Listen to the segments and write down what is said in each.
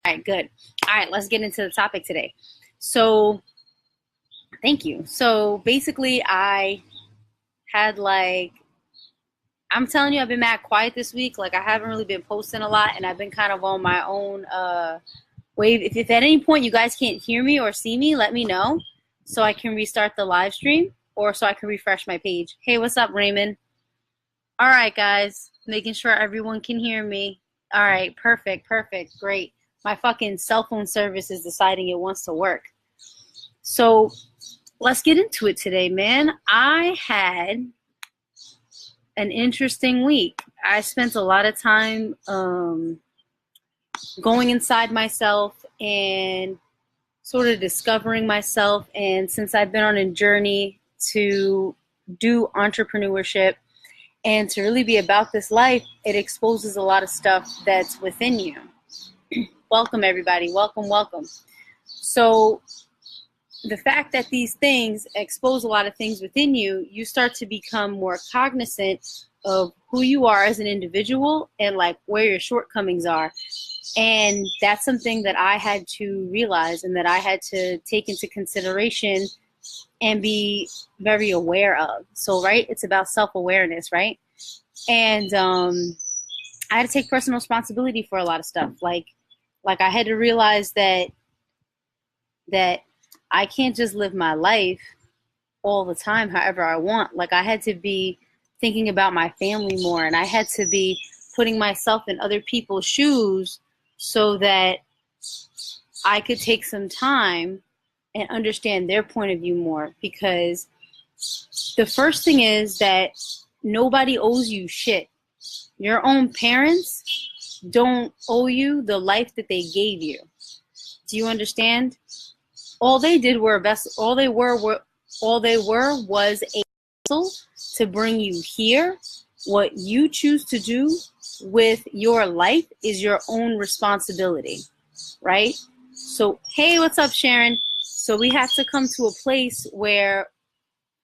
All right, good. All right, let's get into the topic today. So, thank you. So, basically, I had I'm telling you, I've been mad quiet this week. Like, I haven't really been posting a lot, and I've been kind of on my own wave. If at any point you guys can't hear me or see me, let me know so I can restart the live stream or so I can refresh my page. Hey, what's up, Raymond? All right, guys, making sure everyone can hear me. All right, perfect, great. My fucking cell phone service is deciding it wants to work. So let's get into it today, man. I had an interesting week. I spent a lot of time going inside myself and sort of discovering myself. And since I've been on a journey to do entrepreneurship and to really be about this life, it exposes a lot of stuff that's within you. Welcome, everybody. Welcome. So the fact that these things expose a lot of things within you, you start to become more cognizant of who you are as an individual and like where your shortcomings are. And that's something that I had to realize and that I had to take into consideration and be very aware of. So, right, it's about self-awareness, right? And I had to take personal responsibility for a lot of stuff. Like I had to realize that I can't just live my life all the time however I want. Like, I had to be thinking about my family more, and I had to be putting myself in other people's shoes so that I could take some time and understand their point of view more. Because the first thing is that nobody owes you shit. Your own parents don't owe you the life that they gave you. Do you understand? All they were was a vessel to bring you here. What you choose to do with your life is your own responsibility, right? So, hey, what's up, Sharon? So we have to come to a place where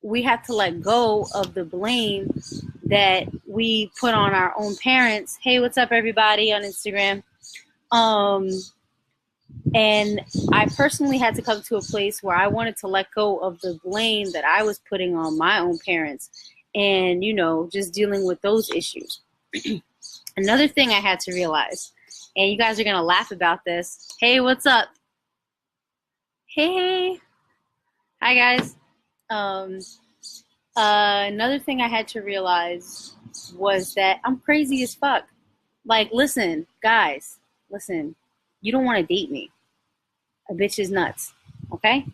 we have to let go of the blame that we put on our own parents. Hey, what's up, everybody on Instagram? And I personally had to come to a place where I wanted to let go of the blame that I was putting on my own parents and, just dealing with those issues. Another thing I had to realize, and you guys are going to laugh about this. Hey, what's up? Hey. Hi, guys. Another thing I had to realize was that I'm crazy as fuck. Like, listen, guys, listen, you don't want to date me. A bitch is nuts, okay?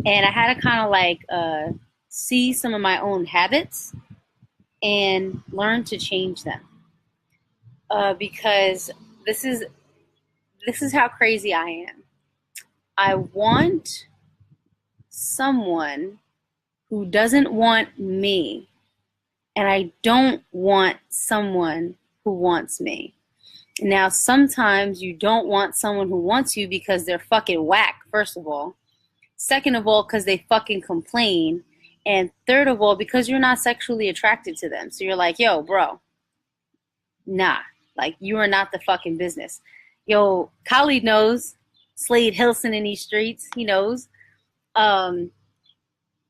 And I had to kind of see some of my own habits and learn to change them. Because this is how crazy I am. I want someone who doesn't want me, and I don't want someone who wants me. Now, sometimes you don't want someone who wants you because they're fucking whack, first of all. Second of all, because they fucking complain. And third of all, because you're not sexually attracted to them. So you're like, yo, bro, nah. Like, you are not the fucking business. Yo, Khalid knows. Slade Hilson in these streets, he knows. And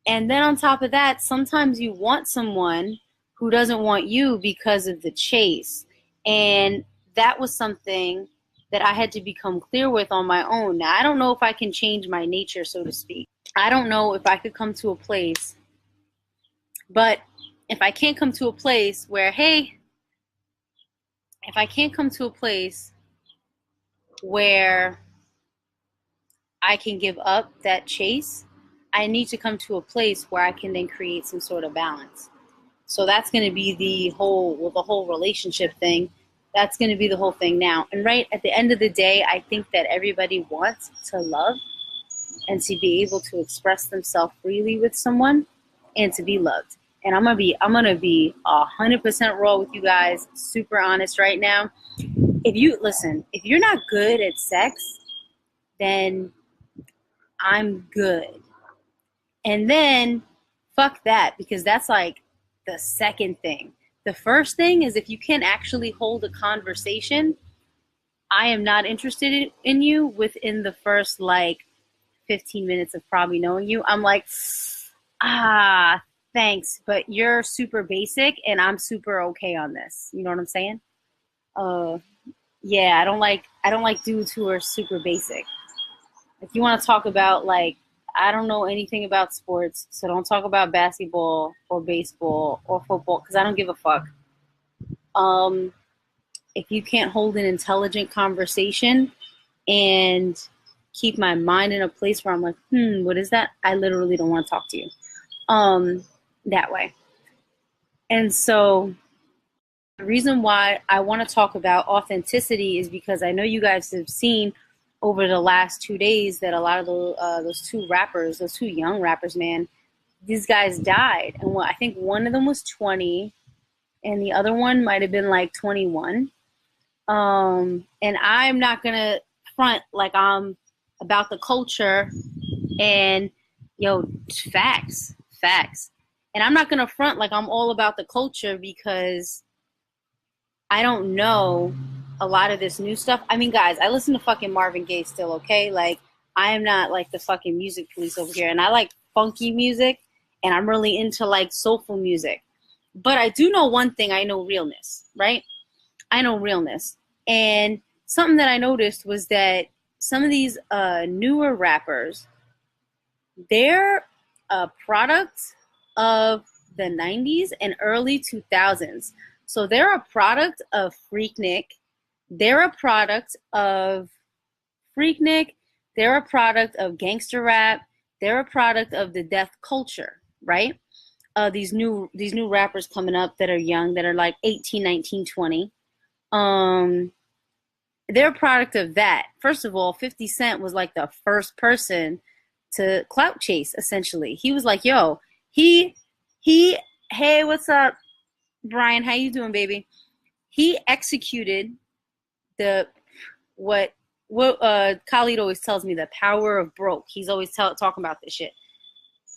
then on top of that, sometimes you want someone who doesn't want you because of the chase. And that was something that I had to become clear with on my own. Now, I don't know if I can change my nature, so to speak. I don't know if I could come to a place. But if I can't come to a place where, if I can't come to a place where I can give up that chase, I need to come to a place where I can then create some sort of balance. So that's going to be the whole relationship thing. That's going to be the whole thing now. And right at the end of the day, I think that everybody wants to love and to be able to express themselves freely with someone and to be loved. And I'm gonna be 100% raw with you guys, super honest right now. If you're not good at sex, then I'm good. And then fuck that, because that's like the second thing. The first thing is if you can actually hold a conversation, I am not interested in you within the first like 15 minutes of probably knowing you. I'm like, ah, thanks, but you're super basic and I'm super okay on this. You know what I'm saying? Uh, yeah, I don't like dudes who are super basic. If you want to talk about like, I don't know anything about sports, so don't talk about basketball or baseball or football because I don't give a fuck. Um, if you can't hold an intelligent conversation and keep my mind in a place where I'm like, what is that? I literally don't want to talk to you. That way. And so the reason why I want to talk about authenticity is because I know you guys have seen over the last 2 days that a lot of those two young rappers, man, these guys died. And I think one of them was 20 and the other one might have been like 21. And I'm not going to front like I'm about the culture and, facts. And I'm not going to front like I'm all about the culture because I don't know a lot of this new stuff. I mean, guys, I listen to fucking Marvin Gaye still, okay? Like, I am not like the fucking music police over here. And I like funky music and I'm really into like soulful music. But I do know one thing. I know realness, right? I know realness. And something that I noticed was that some of these newer rappers, they're a product of the 90s and early 2000s. So they're a product of Freaknik. They're a product of Freaknik. They're a product of gangster rap. They're a product of the death culture, right? These new rappers coming up that are young, that are like 18, 19, 20. They're a product of that. First of all, 50 Cent was like the first person to clout chase, essentially. He was like, yo, hey, what's up, Brian? How you doing, baby? He executed what Khalid always tells me, the power of broke. He's always talking about this shit.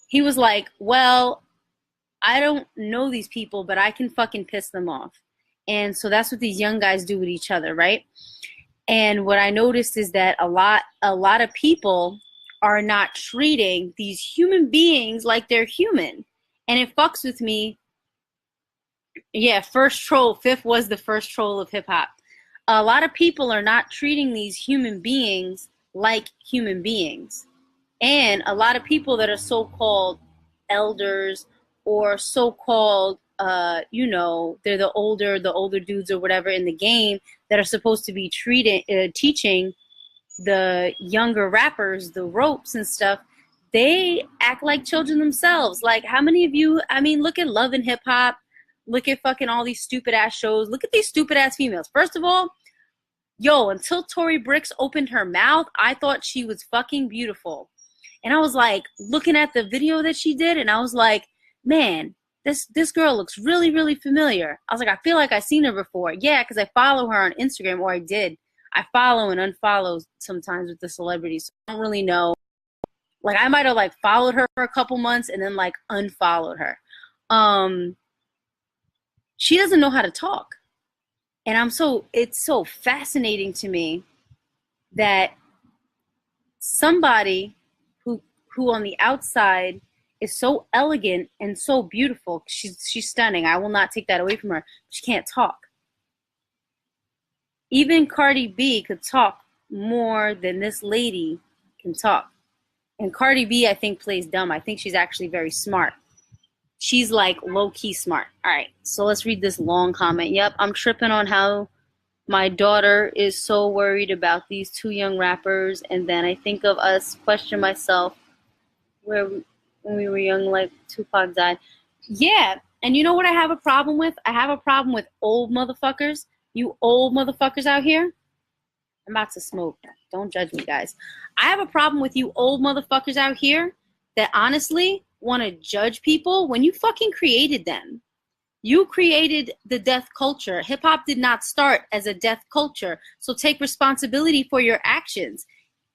He was like, well, I don't know these people, but I can fucking piss them off. And so that's what these young guys do with each other, right? And what I noticed is that a lot of people are not treating these human beings like they're human. And it fucks with me. Yeah, Fifth was the first troll of hip hop. A lot of people are not treating these human beings like human beings. And a lot of people that are so-called elders or so-called, they're the older dudes or whatever in the game that are supposed to be teaching the younger rappers the ropes and stuff. They act like children themselves. Like, how many of you, look at Love and Hip Hop. Look at fucking all these stupid ass shows. Look at these stupid ass females. First of all, until Tory Bricks opened her mouth, I thought she was fucking beautiful. And I was like looking at the video that she did and I was like, man, this girl looks really, really familiar. I was like, I feel like I've seen her before. Yeah, because I follow her on Instagram, or I did. I follow and unfollow sometimes with the celebrities. So I don't really know. Like, I might have like followed her for a couple months and then like unfollowed her. She doesn't know how to talk. And it's so fascinating to me that somebody who on the outside is so elegant and so beautiful, she's stunning. I will not take that away from her. She can't talk. Even Cardi B could talk more than this lady can talk. And Cardi B, I think, plays dumb. I think she's actually very smart. She's like low-key smart. All right, so let's read this long comment. Yep, I'm tripping on how my daughter is so worried about these two young rappers, and then I think of us, question myself, when we were young, like Tupac died. Yeah, and you know what I have a problem with? I have a problem with old motherfuckers. You old motherfuckers out here. I'm about to smoke. Don't judge me, guys. I have a problem with you old motherfuckers out here that honestly want to judge people when you fucking created them. You created the death culture. Hip hop did not start as a death culture. So take responsibility for your actions.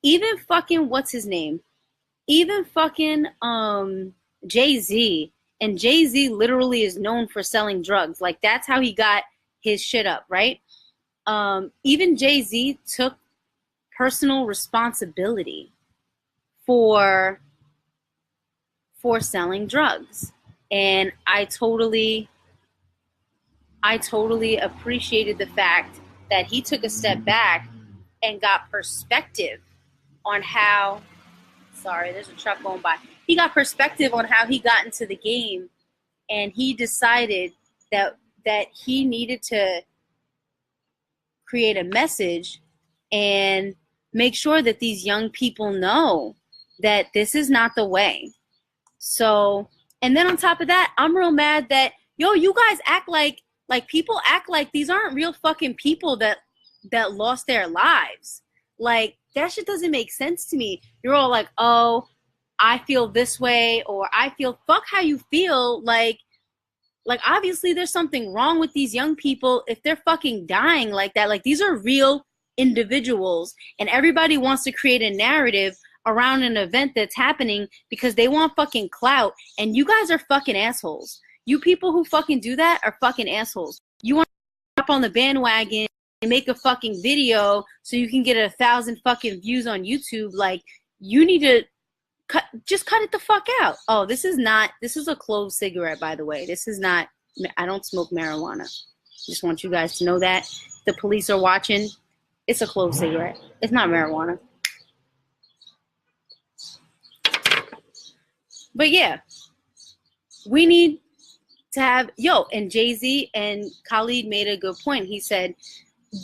Even fucking, what's his name? Even fucking Jay-Z. And Jay-Z literally is known for selling drugs. Like, that's how he got his shit up, right? Even Jay-Z took personal responsibility for selling drugs. And I totally appreciated the fact that he took a step back and got perspective on how, sorry, there's a truck going by. He got perspective on how he got into the game, and he decided that he needed to create a message and make sure that these young people know that this is not the way. So, and then on top of that, I'm real mad that, yo, you guys act like people act like these aren't real fucking people that lost their lives. Like, that shit doesn't make sense to me. You're all like, oh, I feel this way, or I feel, fuck how you feel. Like obviously there's something wrong with these young people if they're fucking dying like that. Like, these are real individuals, and everybody wants to create a narrative around an event that's happening because they want fucking clout, and you guys are fucking assholes. You people who fucking do that are fucking assholes. You want to hop on the bandwagon and make a fucking video so you can get 1,000 fucking views on YouTube. Like, you need to just cut it the fuck out. Oh, this is a closed cigarette, by the way. This is not, I don't smoke marijuana. Just want you guys to know that. The police are watching. It's a closed cigarette. It's not marijuana. But yeah, we need to have, and Jay-Z and Khalid made a good point. He said,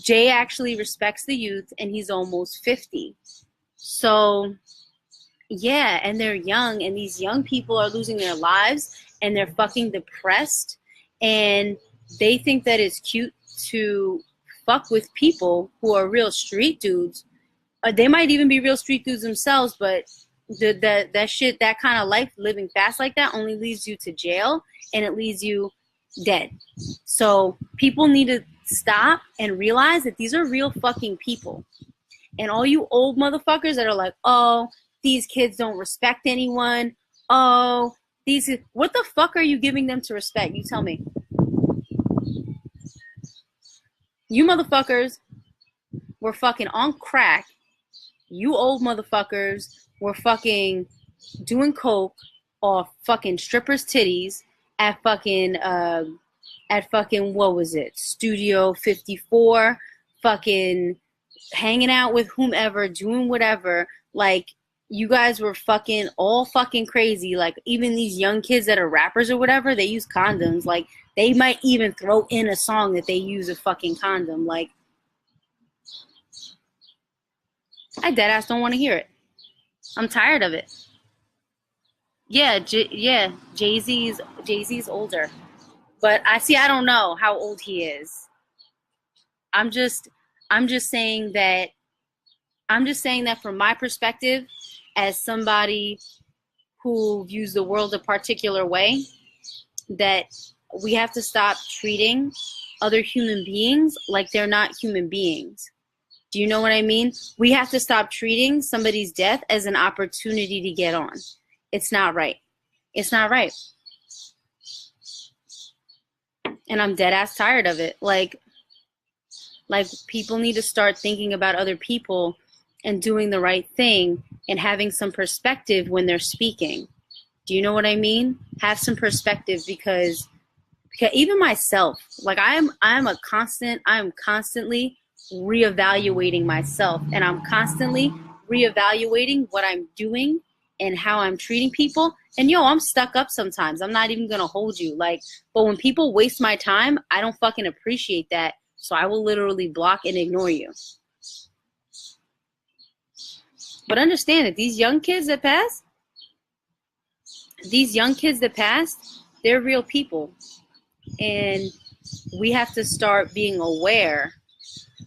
Jay actually respects the youth, and he's almost 50. So, yeah, and they're young, and these young people are losing their lives, and they're fucking depressed, and they think that it's cute to fuck with people who are real street dudes. They might even be real street dudes themselves, but that shit, that kind of life, living fast like that, only leads you to jail, and it leaves you dead. So people need to stop and realize that these are real fucking people. And all you old motherfuckers that are like, oh, these kids don't respect anyone. Oh, what the fuck are you giving them to respect? You tell me. You motherfuckers were fucking on crack. You old motherfuckers were fucking doing coke off fucking strippers' titties at fucking what was it? Studio 54, fucking hanging out with whomever, doing whatever. Like, you guys were fucking all fucking crazy. Like, even these young kids that are rappers or whatever, they use condoms. Like, they might even throw in a song that they use a fucking condom. Like, I deadass don't want to hear it. I'm tired of it. Yeah, Jay-Z's older. But I don't know how old he is. I'm just saying that from my perspective, as somebody who views the world a particular way, that we have to stop treating other human beings like they're not human beings. Do you know what I mean? We have to stop treating somebody's death as an opportunity to get on. It's not right. It's not right. And I'm dead ass tired of it. Like people need to start thinking about other people and doing the right thing and having some perspective when they're speaking. Do you know what I mean? Have some perspective, because even myself, like I'm constantly reevaluating myself, and I'm constantly reevaluating what I'm doing and how I'm treating people. And I'm stuck up sometimes. I'm not even gonna hold you. But when people waste my time, I don't fucking appreciate that. So I will literally block and ignore you. But understand that these young kids that passed, they're real people. And we have to start being aware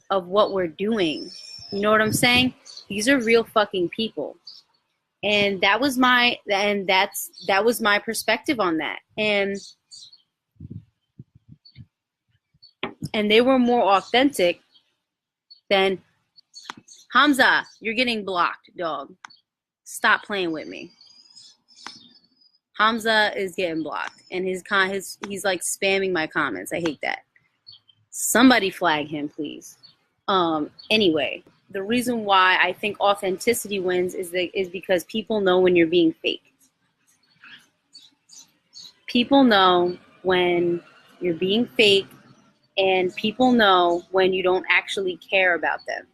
of what we're doing. You know what I'm saying? These are real fucking people. And that was my perspective on that. And they were more authentic than, Hamza, you're getting blocked, dog. Stop playing with me. Hamza is getting blocked, and he's like spamming my comments. I hate that. Somebody flag him, please. Anyway, the reason why I think authenticity wins is because people know when you're being fake. People know when you're being fake, and people know when you don't actually care about them.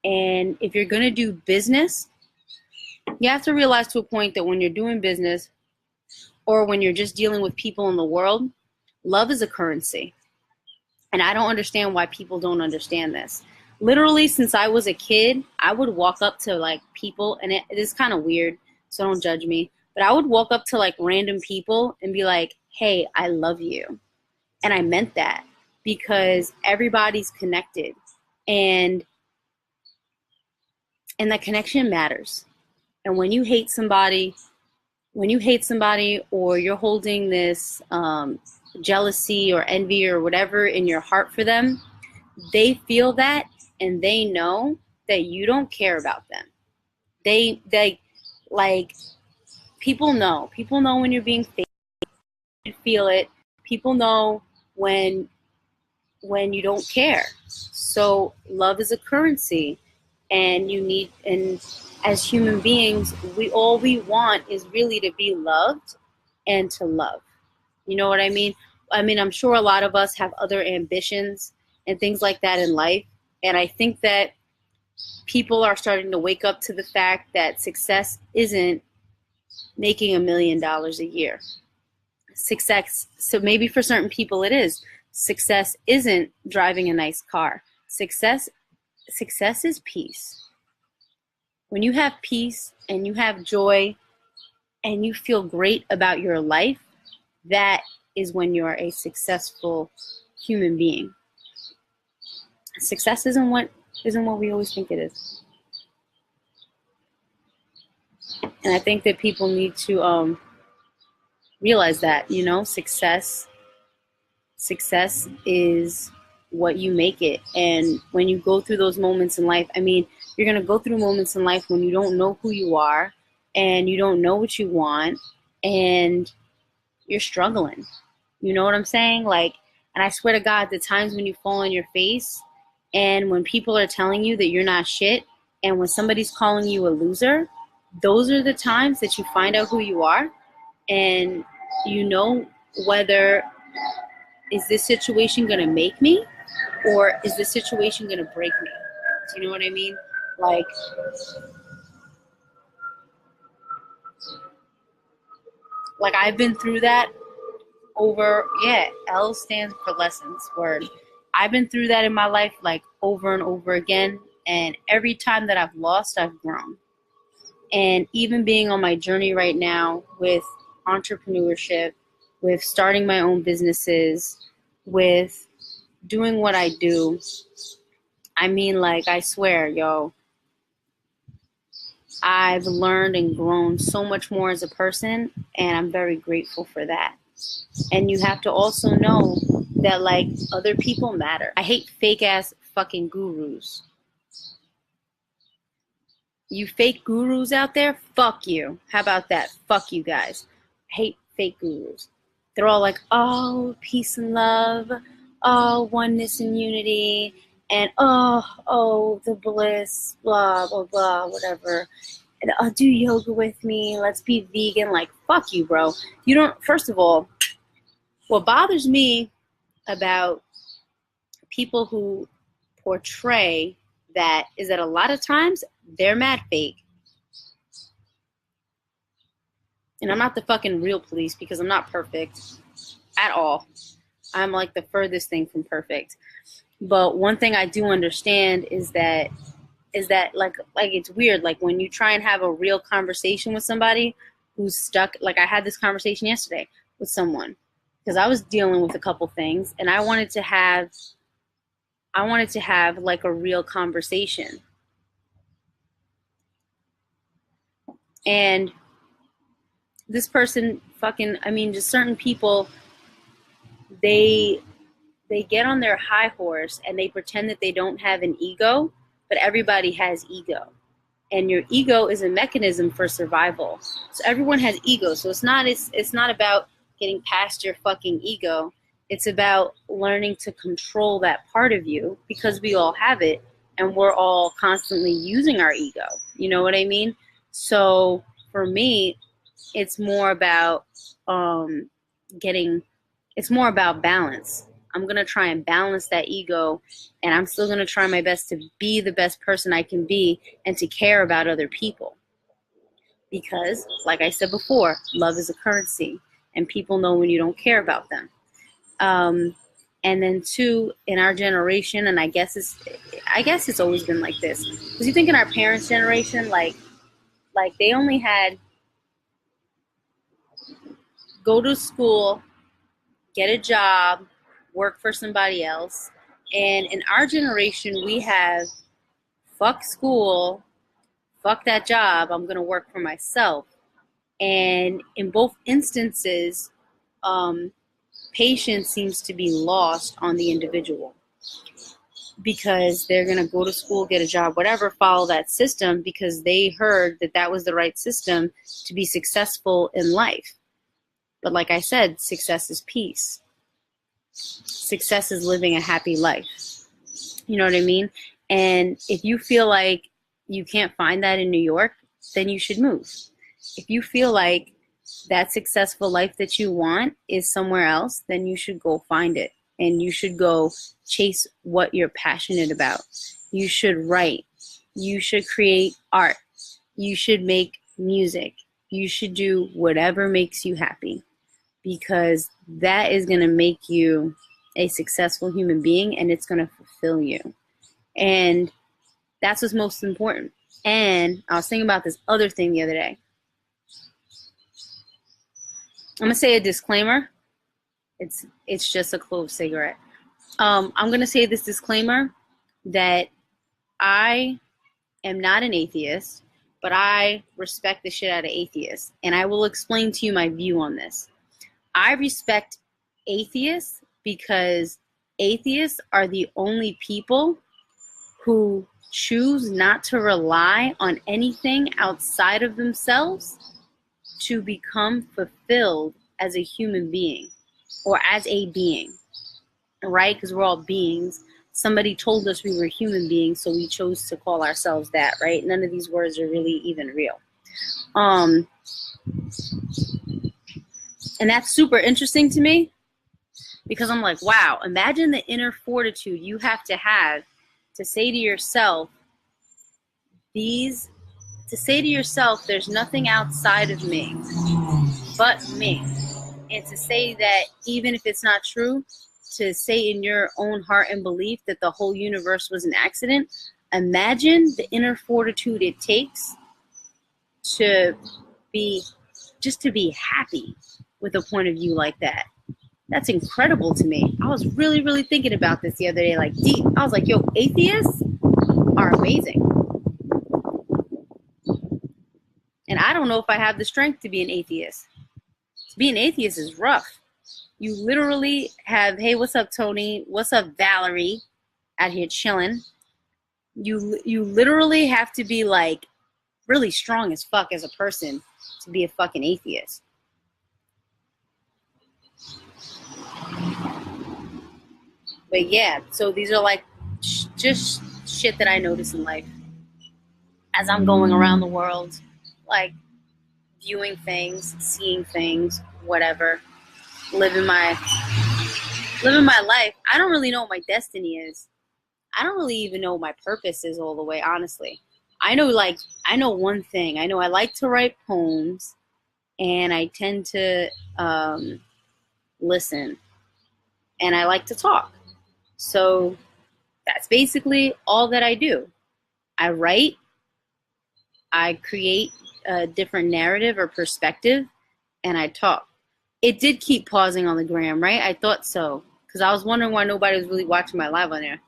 And if you're going to do business, you have to realize to a point that when you're doing business or when you're just dealing with people in the world, love is a currency. And I don't understand why people don't understand this. Literally, since I was a kid, I would walk up to like people, and it is kind of weird, so don't judge me. But I would walk up to like random people and be like, hey, I love you. And I meant that because everybody's connected. And that connection matters. And when you hate somebody, or you're holding this jealousy or envy or whatever in your heart for them, they feel that, and they know that you don't care about them. They like, people know when you're being fake. You feel it. People know when you don't care. So love is a currency, and as human beings, all we want is really to be loved and to love. You know what I mean? I'm sure a lot of us have other ambitions and things like that in life. And I think that people are starting to wake up to the fact that success isn't making $1 million a year. Success, so maybe for certain people it is. Success isn't driving a nice car. Success is peace. When you have peace and you have joy and you feel great about your life, that is when you're a successful human being. Success isn't what we always think it is. And I think that people need to realize that, success is what you make it. And when you go through those moments in life, you're going to go through moments in life when you don't know who you are and you don't know what you want and you're struggling. You know what I'm saying? And I swear to God, the times when you fall on your face and when people are telling you that you're not shit and when somebody's calling you a loser, those are the times that you find out who you are, and you know whether is this situation going to make me or is this situation going to break me? Do you know what I mean? Like I've been through that L stands for lessons, word. I've been through that in my life over and over again, and every time that I've lost, I've grown. And even being on my journey right now with entrepreneurship, with starting my own businesses, with doing what I do, I swear, I've learned and grown so much more as a person, and I'm very grateful for that. And you have to also know that other people matter. I hate fake ass fucking gurus. You fake gurus out there, fuck you. How about that? Fuck you guys. I hate fake gurus. They're all like, oh, peace and love, oh, oneness and unity, and oh, the bliss, blah, blah, blah, whatever. And do yoga with me, let's be vegan. Fuck you, bro. You don't, first of all, what bothers me about people who portray that is that a lot of times they're mad fake. And I'm not the fucking real police because I'm not perfect at all. I'm the furthest thing from perfect. But one thing I do understand is that it's weird. When you try and have a real conversation with somebody who's stuck, I had this conversation yesterday with someone because I was dealing with a couple things and I wanted to have a real conversation. And this person just certain people, they get on their high horse and they pretend that they don't have an ego, but everybody has ego. And your ego is a mechanism for survival. So everyone has ego. So it's not about getting past your fucking ego It's about learning to control that part of you, because we all have it and we're all constantly using our ego. You know what I mean? So for me, it's more about it's more about balance. I'm going to try and balance that ego, and I'm still going to try my best to be the best person I can be and to care about other people. Because, like I said before, love is a currency, and people know when you don't care about them. And then two, in our generation, and I guess it's always been like this. Because you think in our parents' generation, like they only had go to school, get a job, work for somebody else. And in our generation, we have fuck school, fuck that job, I'm going to work for myself. And in both instances, patience seems to be lost on the individual, because they're going to go to school, get a job, whatever, follow that system because they heard that that was the right system to be successful in life. But like I said, success is peace. Success is living a happy life. You know what I mean? And if you feel like you can't find that in New York, then you should move. If you feel like that successful life that you want is somewhere else, then you should go find it. And you should go chase what you're passionate about. You should write. You should create art. You should make music. You should do whatever makes you happy, because that is going to make you a successful human being, and it's going to fulfill you. And that's what's most important. And I was thinking about this other thing the other day. I'm going to say a disclaimer. It's just a clove cigarette. I'm going to say this disclaimer that I am not an atheist, but I respect the shit out of atheists. And I will explain to you my view on this. I respect atheists because atheists are the only people who choose not to rely on anything outside of themselves to become fulfilled as a human being or as a being, right? Because we're all beings. Somebody told us we were human beings, so we chose to call ourselves that, right? None of these words are really even real. And that's super interesting to me, because I'm like, wow, imagine the inner fortitude you have to say to yourself, there's nothing outside of me but me. And to say that, even if it's not true, to say in your own heart and belief that the whole universe was an accident. Imagine the inner fortitude it takes to be happy with a point of view like that. That's incredible to me. I was really, really thinking about this the other day, like deep. I was like, yo, atheists are amazing. And I don't know if I have the strength to be an atheist. To be an atheist is rough. You literally have, hey, what's up, Tony? What's up, Valerie? Out here chilling. You literally have to be like really strong as fuck as a person to be a fucking atheist. But yeah, so these are like just shit that I notice in life as I'm going around the world, like viewing things, seeing things, whatever, living my life. I don't really know what my destiny is. I don't really even know what my purpose is all the way, honestly. I know one thing. I know I like to write poems, and I tend to listen, and I like to talk. So that's basically all that I do. I write, I create a different narrative or perspective, and I talk. It did keep pausing on the gram, right? I thought so, because I was wondering why nobody was really watching my live on there.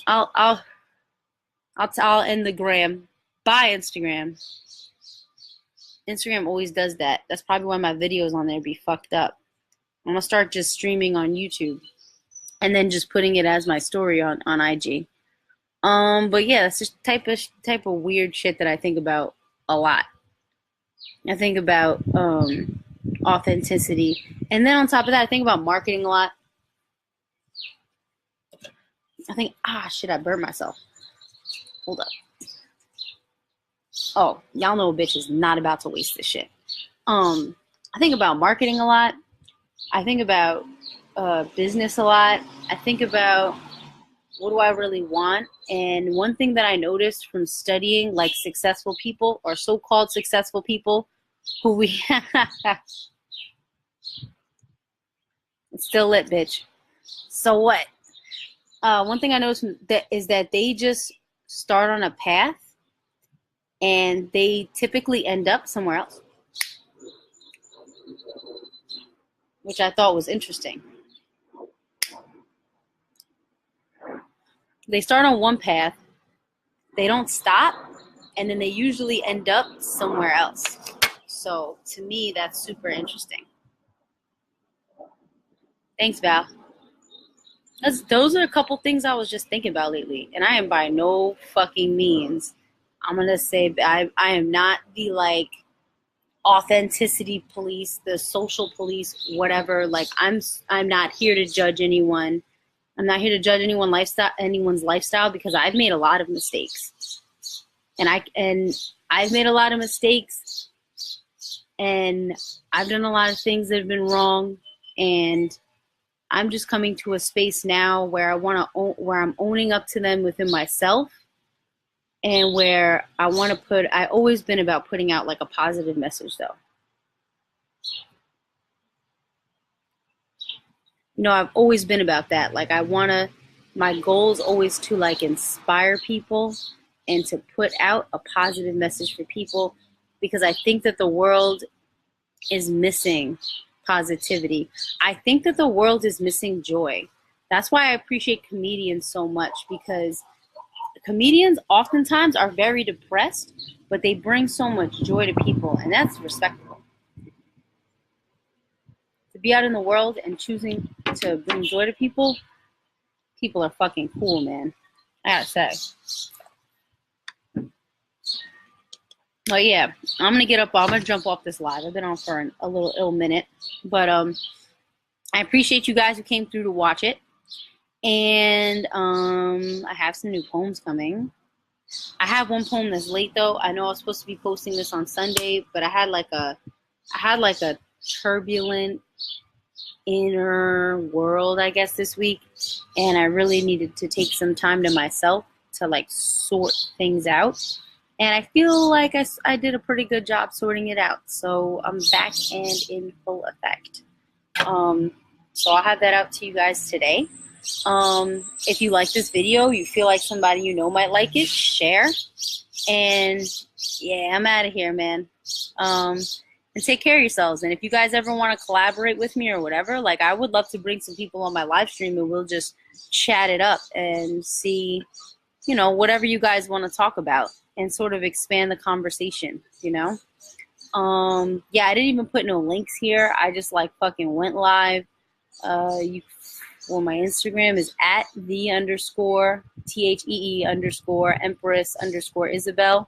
I'll end the gram. Bye, Instagram. Instagram always does that. That's probably why my videos on there be fucked up. I'm gonna start just streaming on YouTube, and then just putting it as my story on IG. But yeah, it's just type of weird shit that I think about a lot. I think about authenticity. And then on top of that, I think about marketing a lot. I think, shit, I burned myself. Hold up. Oh, y'all know a bitch is not about to waste this shit. I think about marketing a lot. I think about business a lot. I think about what do I really want? And one thing that I noticed from studying like successful people or so-called successful people who we it's still lit, bitch. So what? One thing I noticed is that they just start on a path and they typically end up somewhere else, which I thought was interesting. They start on one path, they don't stop, and then they usually end up somewhere else. So to me, that's super interesting. Thanks, Val. Those are a couple things I was just thinking about lately, and I am by no fucking means, I'm gonna say, I am not the like authenticity police, the social police, whatever. Like I'm not here to judge anyone. I'm not here to judge anyone's lifestyle because I've made a lot of mistakes. And I've made a lot of mistakes and I've done a lot of things that have been wrong, and I'm just coming to a space now where where I'm owning up to them within myself, and where I've always been about putting out like a positive message though. I've always been about that. Like my goal is always to like inspire people and to put out a positive message for people, because I think that the world is missing positivity. I think that the world is missing joy. That's why I appreciate comedians so much, because comedians oftentimes are very depressed, but they bring so much joy to people, and that's respectable. To be out in the world and choosing to bring joy to people are fucking cool, man. I gotta say. But yeah, I'm gonna get up. I'm gonna jump off this live. I've been on for a little ill minute, but I appreciate you guys who came through to watch it. And I have some new poems coming. I have one poem that's late though. I know I was supposed to be posting this on Sunday, but I had like a turbulent inner world, I guess, this week, and I really needed to take some time to myself to like sort things out. And I feel like I did a pretty good job sorting it out. So I'm back and in full effect. So I'll have that out to you guys today. If you like this video, you feel like somebody you know might like it, share. And yeah, I'm out of here, man. And take care of yourselves. And if you guys ever want to collaborate with me or whatever, like I would love to bring some people on my live stream and we'll just chat it up and see, whatever you guys want to talk about and sort of expand the conversation, Yeah, I didn't even put no links here. I just like fucking went live. My Instagram is at @THEE_Empress_Isabel.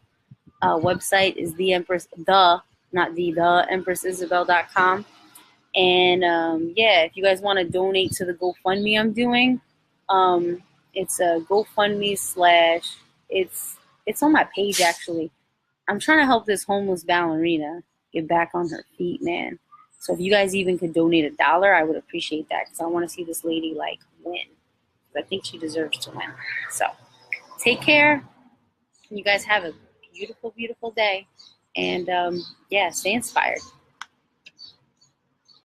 Website is empressisabel.com. And yeah, if you guys want to donate to the GoFundMe I'm doing, it's a GoFundMe / it's on my page actually. I'm trying to help this homeless ballerina get back on her feet, man. So if you guys even could donate $1, I would appreciate that, because I want to see this lady like win. I think she deserves to win. So take care. You guys have a beautiful, beautiful day. And yeah, stay inspired.